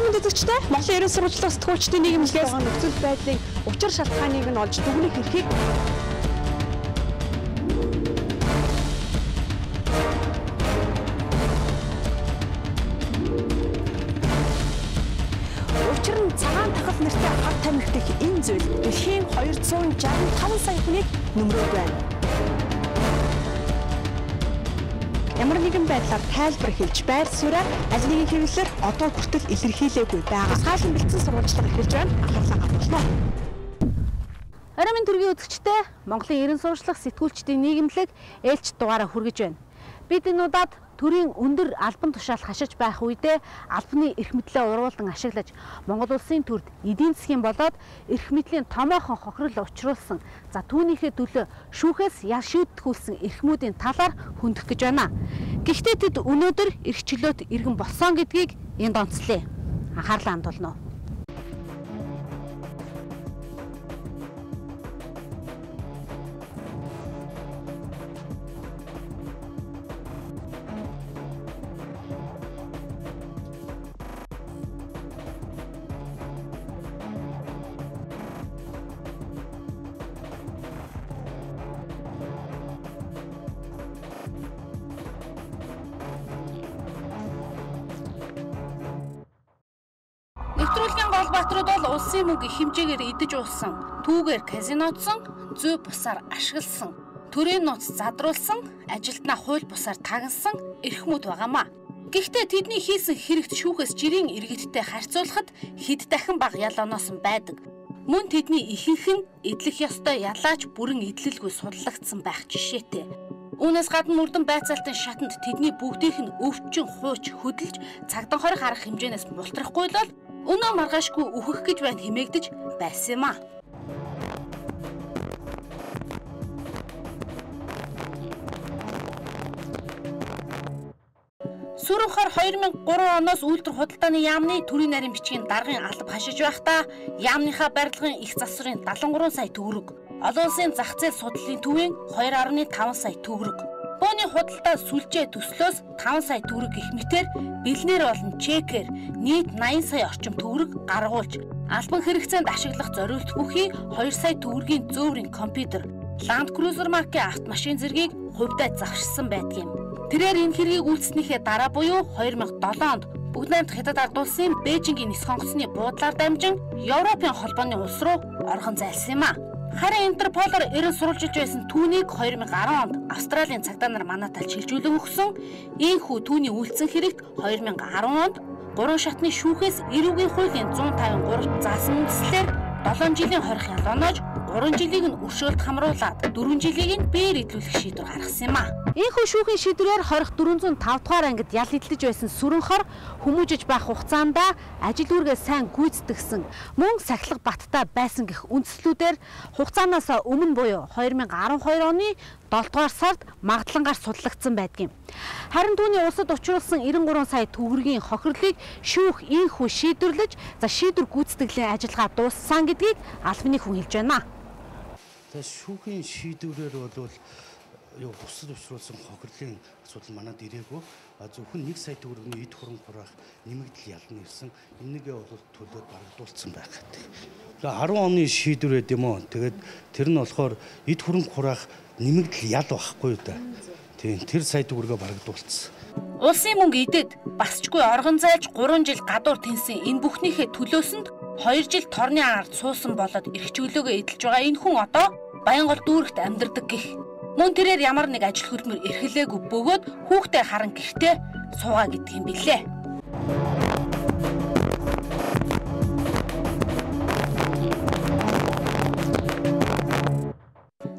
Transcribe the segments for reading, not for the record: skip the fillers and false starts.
Харин мэд үзэгчтэй Монголын ерөн сурвалжлах сэтгүүлчдийн нийгэмлэгээс нөхцөл байдлын учир шалтгааныг нь олж дүгнэх эрхийг учир нь цагаан тахал нэртэй хар тамхи дэх энэ зүйл дэлхийн 265 сая хүнийг нөмрөөд байна. Ямар нэгэн байдлаар тайлбар хэлж байр сууриа аль нэгэн хэвлэлээр одоо хүртэл илэрхийлээгүй байгаа. Хаалан бэлдсэн сурвалжлага эхэлж байна. Анхаарлаа хандуулна. Орой минь төргийн үзэгчтэй Монголын ерөн сурвалжлах сэтгүүлчдийн нийгэмлэг ээлж дугаараа хүргэж байна. Бид энэ удаад төрийн өндөр албан тушаал хашиж байх үедээ албаны эрх мэдлээ уруулан ашиглаж Монгол улсын төрд эдийн засгийн болоод эрх мэдлийн томоохон хохирол учруулсан за түүнийхээ төлөө шүүхээс ял шийдтгүүлсэн эрхмүүдийн талаар хөндөх гэж байна. Гэхдээ тэд өнөөдөр эрх чөлөөт иргэн болсон гэдгийг энд онцлээ. Анхаарлаа хандуулна. Нэвтрүүлгийн гол баатрууд бол улсын мөнгө хэмжээгээр идэж уусан, түүгээр казинодсон, зүй бусаар ашигласан, төрийн нууц задруулсан, ажилтнаа хууль бусаар тагнасан эрхмүүд байгаамаа. Гэхдээ тэдний хийсэн хэрэгт шүүхээс жирийн иргэдтэй харьцуулахад хэд дахин бага ял оноос байдаг. Мөн тэдний ихэнх нь эдлэх ёстой ялаач бүрэн эдлэлгүй судлагдсан байх жишээтэй. Үүнээс гадна мөрдөн байцаалтын шатанд тэдний бүгдийнх нь өвчин хууч хөдөлж цагдан хорих арга хэмжээнээс мултрахгүй л өнөө маргаашгүй үхэх гэж байна хэмээгдэж байсан юм а. Сүрэнхор 2003 оноос үйлдвэр худалдааны яамны төрийн нарийн бичгийн даргын алба хашиж байхдаа яамныхаа барилгын их засварын 73 сая төгрөг, олон улсын зах зээл судлалын төвийн 2.5 сая төгрөг, бууны худалдаа сүлжээ төслөөс 5 сая төгрөг гэх мэтээр бэлнээр болон чекээр нийт 80 сая орчим төгрөг гаргуулж, албан хэрэгцээнд ашиглах зориулт бүхий 2 сая төгрөгийн зөөврийн компьютер, Land Cruiser маркийн автомашин зэргийг хувьдаа завшсан байдгийн. Тэрээр энэ хэргийг үйлснийхээ дараа буюу 2007 онд Бүгд найрамдах Хятад ард улсын Бээжингийн нис хонгоцны буудлаар дамжин Европын холбооны улс руу орхон зайлсан юм а. Харин Интерполоор ерөн сурвалжилж байсан түүнийг 2010 онд Австралийн цагдаа нар манаталж шилжүүлэн өгсөн. Ийхүү түүний үйлцэн хэрэгт 2010 онд 3 шатны шүүхээс эрүүгийн хуулийн 153 заасан үндслээр 7 жилийн хорих ял оноож 3 жилийг нь өршөөлт хамруулад 4 жилийг нь бээр идлүүлэх шийдвэр гаргасан юм а. Ийхүү шүүхийн шийдвэрээр хорих 405 дугаар ангид ял эдлэж байсан сүрэнхор хүмүүжиж байх хугацаанд ажил үүргээ сайн гүйцэтгэсэн мөн сахилга баттай байсан гэх үндслүүдээр хугацаанаас өмнө буюу 2012 оны 7 дугаар сард магадлангаар судлагдсан байдгийн. Харин түүний улсад учруулсан 93 сая төгрөгийн хохирлыг шүүх ийхүү шийдвэрлэж шийдвэр гүйцэтгэлийн ажиллагаа дууссан гэдгийг албаны хүн хэлж байна. Шүүхийн шийдвэрээр бол бусад учруулсан хохирлын асуудал манад ирээгүй. Зөвхөн 1 сая төгрөгийн эд хөрөнгө хураах нэмэгдэл ялна гэсэн энэгээ бол төлөөр барагдуулсан байх гэдэг. 10 оны шийдвэр гэдэг юм уу. Тэгээд тэр нь болохоор эд хөрөнгө хураах нэмэгдэл ял байхгүй да. Тийм тэр сая төгрөгөө барагдуулсан. Улсын мөнгө идэд басчгүй оргон зайлж 3 жил гадуур тэнсэн энэ бүхнийхээ төлөөсөнд 2 жил торны ард суусан болоод эрх чөлөөгөө эдэлж байгаа энэ хүн одоо Баянгол дүүрэгт амьдардаг гэх. Мөн тэрээр ямар нэг ажил хөдөлмөр эрхлээгүй бөгөөд хүүхдээ харан гэртээ суугаа гэдэг юм билээ.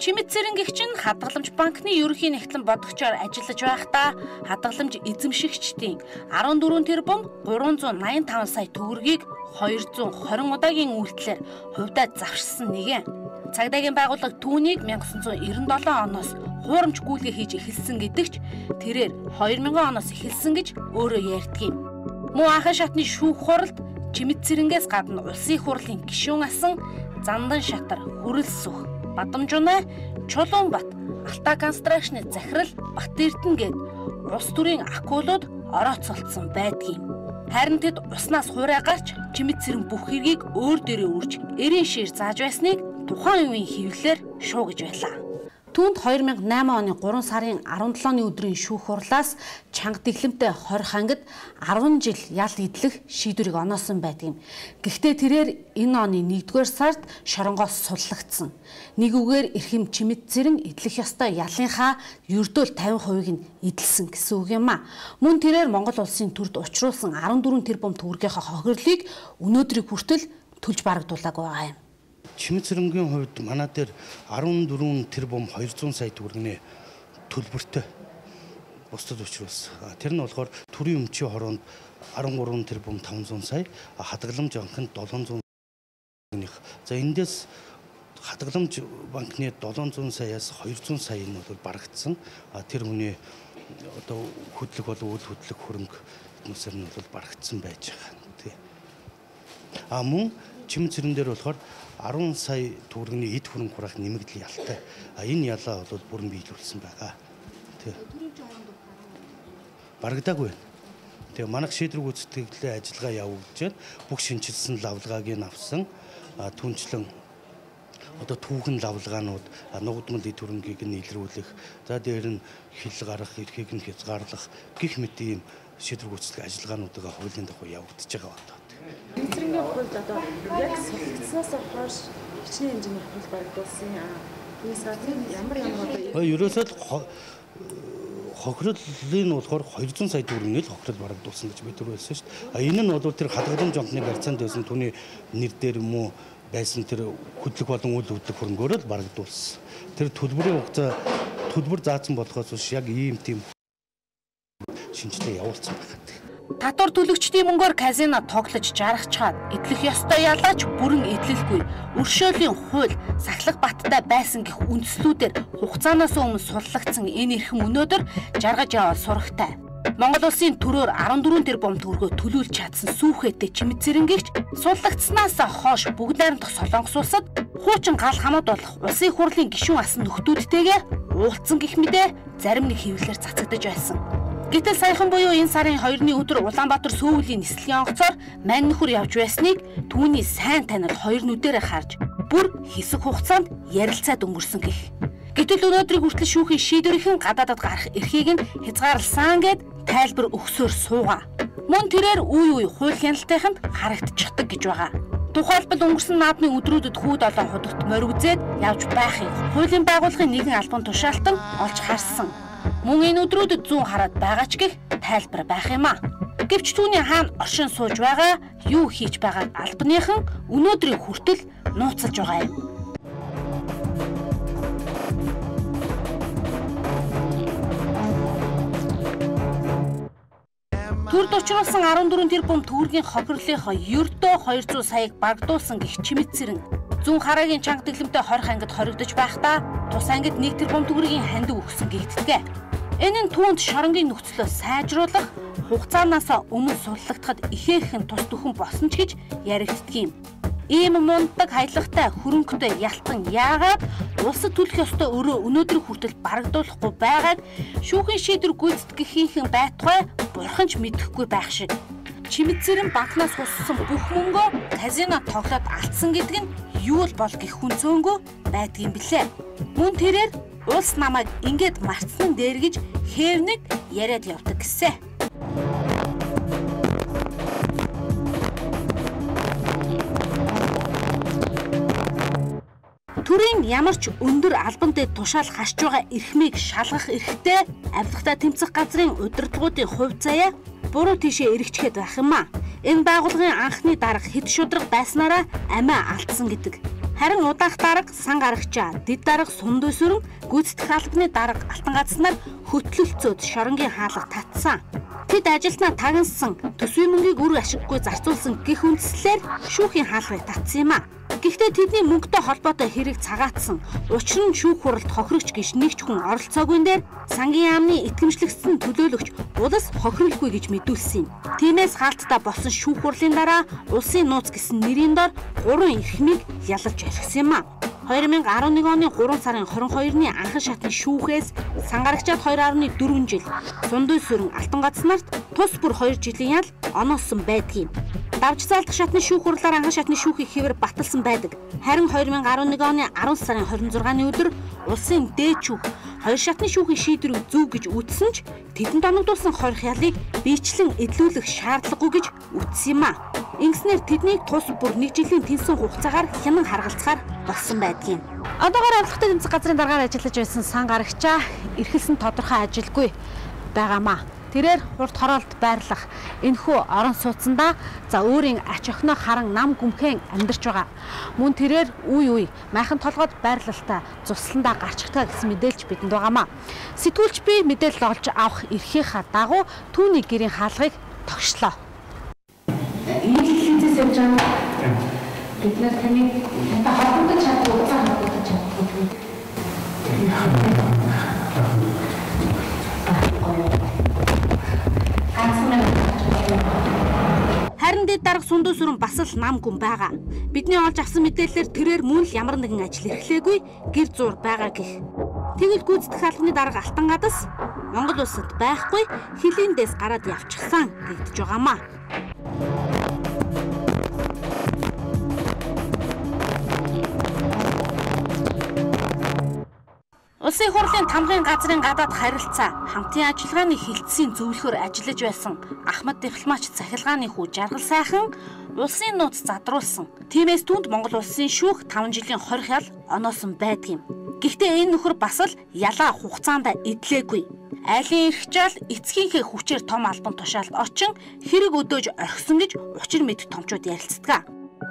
Чимэд Цэрэнгэгч нь хадгаламж банкны ерөнхий нэгтлэн бодгочоор ажиллаж байхдаа хадгаламж эзэмшигчдийн 14 тэрбум 385 сая төгрөгийг 220 удаагийн үйлдэлээр хувьдаа завшсан нэгэн. Цагдаагийн байгууллага түүнийг 1997 оноос хуурамч гүйлгээ хийж эхэлсэн гэдэгч тэрээр 2000 оноос эхэлсэн гэж өөрөө ярьдаг юм. Мөн анхан шатны шүүх хуралд Чимэд Цэрэнгээс гадна улсын их хурлын гишүүн асан, Зандан шатар, Хүрэлсүх, Бадамжунай, Чулуунбат, Алтай констракшны захирал Бат Эрдэнэ гээд улс төрийн акулууд орооцолцсон байдгийн. Харин тэд уснаас хуурай гарч Чимэд Цэрэн бүх хэргийг өөр дээрээ үрж эрийн шир зааж байсныг тухайн үеийн хэвлэлээр шуугиж байлаа. Түүнд 2008 оны 3 сарын 17-ны өдрийн шүүх хурлаас чанга дэглэмтэй 20 ангид 10 жил ял идэх шийдвэрийг оноосон байдаг юм. Гэхдээ тэрээр энэ оны 1-р сард шоронгоос суллагдсан. Нэг үгээр эрхэм Чимэд Цэрэн идэх ёстой ялынхаа ердөөл 50% нь идэлсэн гэсэн үг юм а. Мөн тэрээр Монгол улсын төрд учруулсан 14 тэрбум төгрөгийнхаа хохирлыг өнөөдрийг хүртэл төлж барагдуулаагүй байгаа юм. Чимэд Цэрэнгийн хувьд манай дээр 14 тэрбум 200 сая төгрөгийн төлбөртэй бусдад учруулсан. Тэр нь болохоор төрийн өмчийн хороонд 13 тэрбум 500 сая, хадгаламж банкнд 700 сая. За эндээс хадгаламж банкны 700 саяас 200 сая нь бол барагдсан. Тэр хүний одоо хөдлөх болон үйл хөдлөх хөрөнгө эднээсээр нь бол барагдсан байж байгаа. Мөн Чимэд Цэрэн дээр болохоор 10 сая төгрөгийн эд хөрөнгө хураах нэмэгдэл ялтай. Энэ ялаа бол бүрэн биелүүлсэн байгаа. Барагдаагүй. Тэгээ манайх шийдвэр гүйцэтгэлийн ажиллагаа явуулж байна. Бүх шинжилсэн лавлагааг нь авсан. Түнчлэн одоо түүхэн лавлагаанууд нугдмал эд хөрөнгийг нь илрүүлэх, за дээр нь хил гарах, эрхийг нь хязгаарлах гэх мэт ийм шийдвэр гүйцэтгэлийн ажиллагаануудаа хуулийн дагуу явагдаж байгаа байна. Цэрэнгийн хувьд одоо яг суллагдсанаас хойш хичнээн хэмжээний хөл барагдуулсан. Энэ сарын ямар одоо ерөөсөө хохирлын болохоор 200 сая төгрөгийн л хохирол барагдуулсан гэж бид түрүүлсэн шүү дээ. Энэ нь бол тэр хадгаламж банкны барьцаанд байсан түүний нэр дээр юм уу байсан тэр хөдлөх болон үйл хөдлөх хөрөнгөөр л барагдуулсан. Тэр төлбөрийн хугацаа төлбөр заасан болохоос биш яг ийм тийм шинжилгээ явуулсан байна. Татвар төлөгчдийн мөнгөөр казино тоглож жаргачаад идэх ёстой ялаач бүрэн идэлгүй. Өршөөлийн хууль сахлах баттай байсан гэх үндслүүдээр хугацаанаас өмнө суллагдсан энэ эрхэм өнөөдөр жаргаж яваа сурагтай. Монгол улсын төрөөр 14 тэрбум төгрөгөө төлүүлж чадсан сүүхэттэй Чимэд Цэрэнгийгч суллагдсанаас хойш бүгд найрамдах Солонгос улсад хуучин гал хамаад болох улсын хурлын гишүүн асан нөхдүүдтэйгээ уулзсан гэх мэтээр зарим нэг хэвлэлээр цацагдж байсан. Гэтэл саяхан буюу энэ сарын 2-ны өдөр Улаанбаатар сүүлийн нислэгийн онгоцоор мань нөхөр явж байсныг түүний сайн танил хоёр нүдээрээ харж бүр хэсэг хугацаанд ярилцаад өнгөрсөн гэх. Гэтэл өнөөдрийг хүртэл шүүхийн шийдвэрийн гадаадад гарах эрхийг нь хязгаарласан гэд тайлбар өгсөөр суугаа. Мөн тэрээр үе үе хууль хяналтайханд харагдчихдаг гэж байгаа. Тухайлбал өнгөрсөн наадмын өдрүүдэд хүүд олон худагт морь үзээд явж байхыг хуулийн байгууллагын нэгэн албан тушаалтан олж харсан. Мөн энэ өдрүүдэд зүүн хараад байгаа ч гэх тайлбар байх юм а. Гэвч түүний хаана оршин сууж байгаа, юу хийж байгааг албаныхан өнөөдрийг хүртэл нууцлж байгаа юм. Төрд учруулсан 14 тэрбум төгрөгийн хохирлынхоо ердөө 200 саяг багдуулсан гэх Чимэд Цэрэн зүүн хараагийн чанга дэглэмтэй 20 ангид хоригдож байхдаа тус ангид 1 тэрбум төгрөгийн хандив өгсөн гэгддэг. Энэ нь түүнд шоронгийн нөхцлөө сайжруулах, хугацаанаас өмнө суллагдахад ихээхэн тус төхөн босно ч гэж яригддаг юм. Ийм мундаг хаяглагтай хөрөнгөтэй ялтан яагаад улсад төлөх ёстой өрөө өнөөдөр хүртэл барагдуулахгүй байгааг шүүхийн шийдвэр гүйцэтгэхийн байтугай бурхан ч мэдэхгүй байх шиг. Чимэд Цэрэн банкнаас хуссан бүх мөнгөө казино тоглоод алдсан гэдэг нь юу л бол гэх хүн цөөнгөө байдгийн билээ. Мөн тэрээр улс намайг ингээд мартсан дээр гэж хээвнэг яриад явдаг гэсэн. Төрийн ямар ч өндөр албантай тушаал хашж байгаа эрхмийг шалгах эрхтэй авилгатай тэмцэх газрын удирдлагуудын хувь заяа буруу тийшээ эргэчгээд байх юм а. Энэ байгууллагын анхны дарга хэд шудраг байснараа амиа алдсан гэдэг. Харин удаах дарга сан гарагчаа, дэд дарга сум дөсөрөн, гүйцэтгэх албаны дарга алтан газнаар хөтлөлцөөд шоронгийн хаалга татсан. Тэд ажилтнаа тагнасан, төсвийн мөнгийг үр ашиггүй зарцуулсан гэх үндслээр шүүхийн хаалгыг татсан юм а. Гэхдээ тэдний мөнгөтэй холбоотой хэрэг цагаатсан. Учир нь шүүх хуралд хохирогч гэж нэг ч хүн оролцоогүйн дээр сангийн яамны итгэмжлэгдсэн төлөөлөгч улс хохирлгүй гэж мэдүүлсэн юм. Тиймээс хаалттай болсон шүүх хурлын дараа улсын нууц гэсэн нэрийн дор 3 эрхмийг ялалж архисан юм а. 2011 оны 3 сарын 22-ны анхан шатны шүүхээс сангарагчаад 2.4 жил Сундын сүрэн алтан газнарт тус бүр 2 жилийн ял оноосон байдгийг. Давж заалдах шатны шүүх хурлаар анган шатны шүүхийг хэвээр баталсан байдаг. Харин 2011 оны 10 сарын 26-ны өдөр улсын дээд шүүх 2 шатны шүүхийн шийдвэрийг зөв гэж үтсэн ч тэдэнд оногдуулсан хорих ялыг биечлэн эдлүүлэх шаардлагагүй гэж үтсэн юм а. Ингэснээр тэднийг тус бүр 1 жилийн тэнцэн хугацаагаар хянан харгалцахаар болсон байдгийг. Одоогоор авралтай тэмцэх газрын даргаар ажиллаж байсан сан гарагчаа эрхэлсэн тодорхой ажилгүй байгаамаа. Тэрээр хурд хороолт байрлах энэхүү орон сууцсандаа за өөрийн ач охиноо харан нам гүмхэн амьдарч байгаа. Мөн тэрээр үе майхан толгойд байрлалтаа цусландаа гарчихтаа гэсэн мэдээлж бидэнд байгаамаа. Сэтгүүлч би мэдээлэл олж авах эрхийнхаа дагуу түүний гэрийн хаалгыг тогшлоо. Энэ хэлхийцээс явж байгаа бид нар таны холбогдож чаддаг уцаа холбогдож чаддаг. Харин дэд дарга сундуу сүрэн бас л нам гүн байгаа. Бидний олж авсан мэдээлэлээр тэрээр мөн л ямар нэгэн ажил эрхлээгүй гэр зур байгаа гэх. Тэгвэл гүйцэтгэх албаны дарга Алтан гадас Монгол улсад байхгүй хөлийн дэс гараад явчихсан гэдэж байгаамаа. Улсын хурлын тамгын газрын гадаад харилцаа хамтын ажиллагааны хилцээний зөвлөхөөр ажиллаж байсан Ахмад дипломатч цахилгааны хүү Жаргал сайхан улсын нууц задруулсан. Тиймээс түүнд Монгол улсын шүүх 5 жилийн хорих ял оноосон байдгийн. Гэхдээ энэ нөхөр бас л ялаа хугацаанд эдлээгүй. Айлын эрхжаал эцгийнхээ хүчээр том албан тушаалд очин хэрэг өдөөж орхисон гэж учир мэд томчууд ярилцдаг.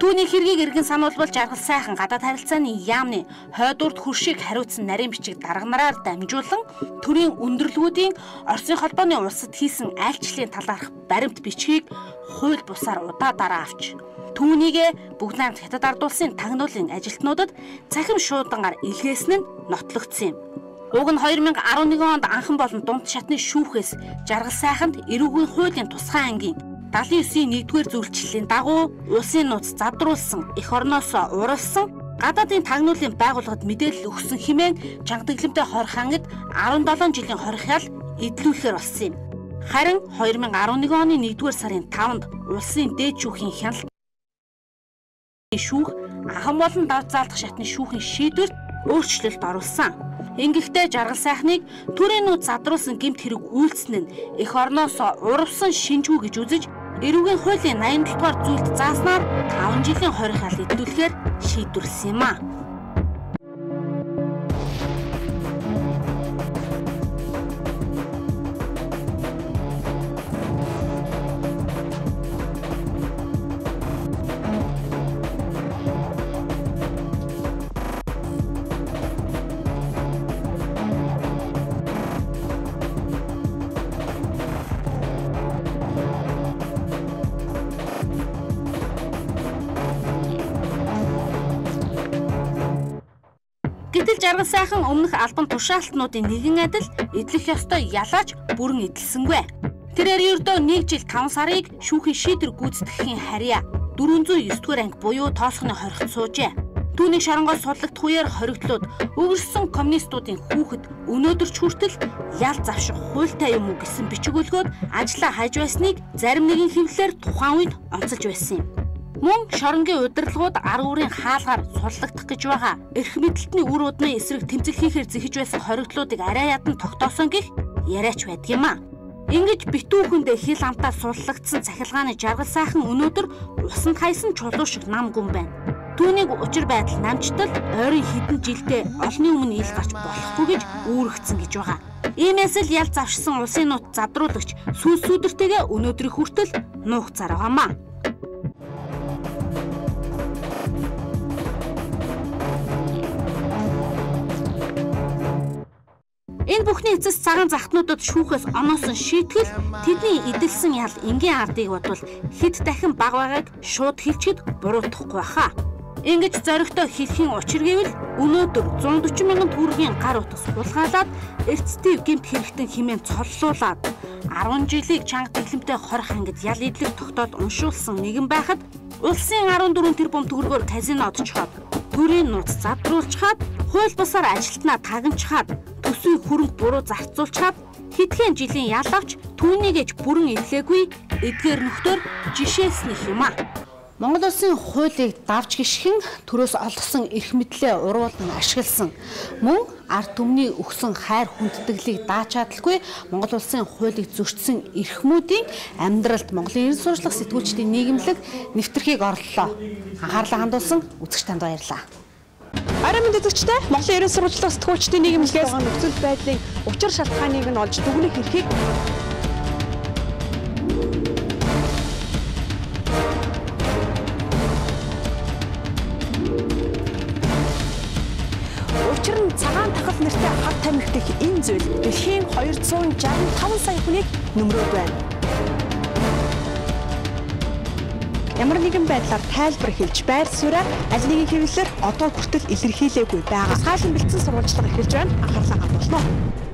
Түүний хэргийг эргэн сануулбал Жаргал сайхан гадаад харилцааны яамны хойдурд хөршийг хариуцсан нарийн бичиг дарга нараар дамжуулан төрийн өндөрлгүүдийн Оросын холбооны улсад хийсэн айлчлалын талаарх баримт бичгийг хууль бусаар удаа дараа авч түүнийгээ бүгд найрамд хятад ард улсын тагнуулын ажилтнуудад цахим шуудангаар илгээсэн нь нотлогдсон юм. Уг нь 2011 онд анхан болон дунд шатны шүүхээс Жаргал сайханд эрүүгийн хуулийн тусгай ангийн 79-ийн 1-р зөвлөлтийн дагуу улсын нууц задруулсан эх орноосоо уралсан гадаадын тагнуулын байгууллагад мэдээлэл өгсөн хэмээн чангадэглэмтэй хорих ангид 17 жилийн хорих ял эдлүүлэхээр болсон юм. Харин 2011 оны 1-р сарын 5-нд улсын дээд шүүхийн хяналт шүүх ахан болон давж заалдах шатны шүүхийн шийдвэрт өөрчлөлт оруулсан. Ингэхдээ Жаргал сайхныг төрийн нууц задруулсан гэмт хэрэг үйлснэ нь эх орноосоо урвсан шинжгүй гэж үзэж эрүүгийн хуулийн 87 дугаар зүйлд зааснаар 5 жилийн хорих ял эдлүүлэхээр шийдвэрлсэн юм а. Гэтэл Жаргал сайхан өмнөх албан тушаалтнуудын нэгэн адил эдлэх ёстой ялаач бүрэн эдэлсэнгүй. Тэрээр ердөө 1 жил 5 сарыг шүүхийн шийдвэр гүйцэтгэхийн харьяа 409-р анги буюу тоосхны хоригт суужээ. Түүнийг шоронгоос судлагдах үеэр хоригдлууд өвөрсөн коммунистуудын хүүхэд өнөөдөр ч хүртэл ял завших хуультай юм уу гэсэн бичиг өгүүлгөд ажлаа хайж байсныг зарим нэгэн хэвлэлээр тухайн үед онцолж байсан юм. Мөн шоронгийн удирдлагууд арга үрийн хаалгаар сурлагдах гэж байгаа. Эрх мэдэлтний үр удмын эсрэг тэмцэл хийхээр зэхэж байсан хоригдлуудыг арай ядан тогтоосон гэх яриач байдаг юм а. Ингэж битүүхэндээ хил амтаа сурлагдсан цахилгааны Жаргал сайхан өнөөдөр усанд хайсан чулуу шиг нам гүн байна. Түүнийг учир байдал намжтал ойрын хэдэн жилдээ олонний өмнө ил гарч болохгүй гэж үүрэгцэн гэж байгаа. Иймээс л ял завшсан улсын нууц задруулагч сүүл сүдэртэйгээ өнөөдрийн хүртэл нуух цар байгаамаа. Энэ бүхний эцэс цагаан захтнуудад шүүхээс оноосон шийтгэл тэдний эдэлсэн ял энгийн ардыг бодвол хэд дахин бага байгааг шууд хэлчихэд буруутахгүй баха. Ингэж зоригтой хэлхийн учир гэвэл өнөөдөр 140 мянган төгрөгийн гар утас хулгайлаад эрцтэйв гэмт хэрэгтэн хэмээн цоллуулаад 10 жилийг чанга дэглэмтэй хорих ангид ял эдлэг тогтоод уншуулсан нэгэн байхад улсын 14 тэрбум төгрөгөөр казинод чохоод төрийн нууц задруулчхаад хууль бусаар ажилтнаа тагнчхаад төсвийн хөрөнгө буруу зарцуулчаад хэдхэн жилийн ялавч түүнийг ч бүрэн эдлээгүй эдгээр нөхдөр жишээснэх юм а. Монгол улсын хуулийг давж гიშгэн төрөөс олгосон эрх мэдлээ уруулан ашигласан мөн ард түмний өгсөн хайр хүндэтгэлийг дааж чадалгүй Монгол улсын хуулийг зөрчсөн эрхмүүдийн амьдралд Монголын эрен сурчлах сэтгүүлчдийн нийгэмлэг нэвтрхийг орлоо. Анхаарлаа хандуулсан үзэгч танд баярлалаа. Арай мэнд үзэгчтэй Монголын эрен сурчлах сэтгүүлчдийн нийгэмлэгээс нөхцөл байдлын учир шалтгааныг нь олж дүгнэх эрхийг цагаан тахал нэртэй хад тамхи дэх энэ зүйл дэлхийн 265 сая хүнийг нөмрөөд байна. Ямар нэгэн байдлаар тайлбар хэлж байр сууриа аль нэгэн хэвлэлээр одоо хүртэл илэрхийлээгүй байгаа. Хаалан бэлдсэн сурвалжлага эхэлж байна. Анхаарлаа хандуулна.